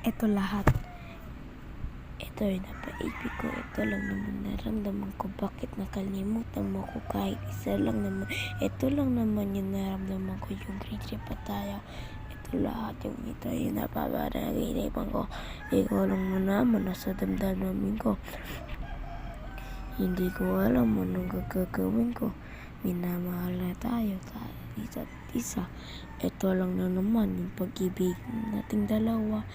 Ito lahat. Ito yung napaibig ko. Ito lang naman naramdaman ko. Bakit nakalimutan mo ko kahit isa lang naman. Ito lang naman yung naramdaman ko. Yung grade 3 pa tayo. Ito lahat yung ito yung napapanaginipan ko. Ikaw lang mo naman nasa damdamin ko. Hindi ko alam anong gagawin ko. Minamahal na tayo isa't isa. Ito lang na naman yung pag-ibig nating dalawa.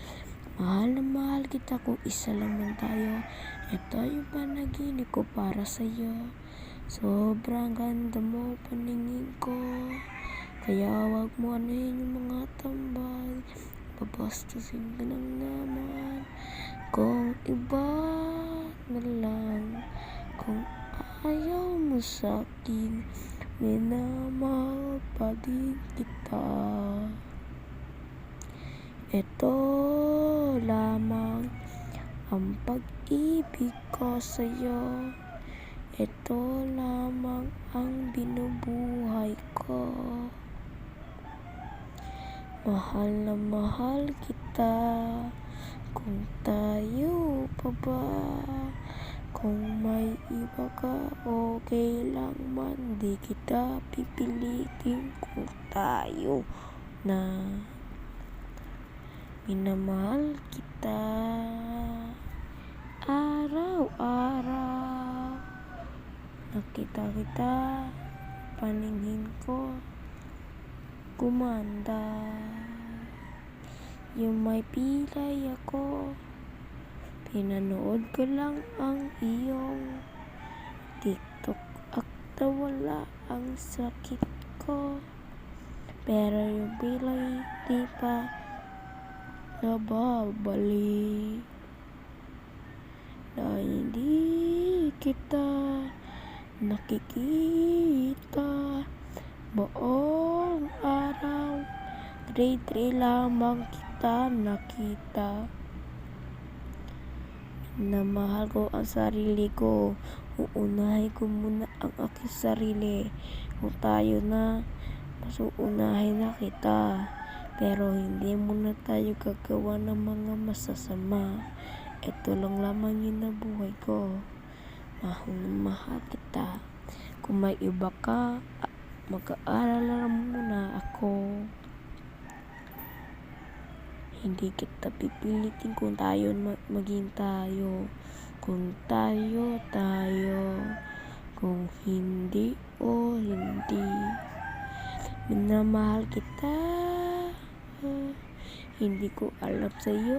Mahal na mahal kita kung isa lang man tayo. Ito yung panaginip ko para sa'yo. Sobrang ganda mo paningin ko. Kaya wag mo anuhin yung mga tambay. Babastusin ka lang naman. Kung iba na lang. Kung ayaw mo sa'kin, minamahal pa din kita. Ito lamang ang pag-ibig ko sa'yo. Ito lamang ang binubuhay ko. Mahal na mahal kita. Kung tayo pa ba? Kung may iba ka, okay lang man. Di kita pipilitin kung tayo na. Minamahal kita araw-araw. Nakita kita, paningin ko gumanda. Yung may pilay ako, pinanood ko lang ang iyong TikTok at nawala ang sakit ko. Pero yung pilay di pa nababalik. Na hindi kita nakikita buong araw. Grade 3 lamang kita nakita. Namahal ko ang sarili ko. Uunahin ko muna ang aking sarili. Kung tayo na, mas uunahin na kita. Pero hindi muna tayo gagawa ng mga masasama. Ito lang lamang yun na buhay ko. Mahal na mahal kita. Kung may iba ka, mag-aaral lang muna ako. Hindi kita pipilitin kung tayo maging tayo. Kung tayo. Kung hindi o hindi. Minamahal kita. Hindi ko alam sa'yo.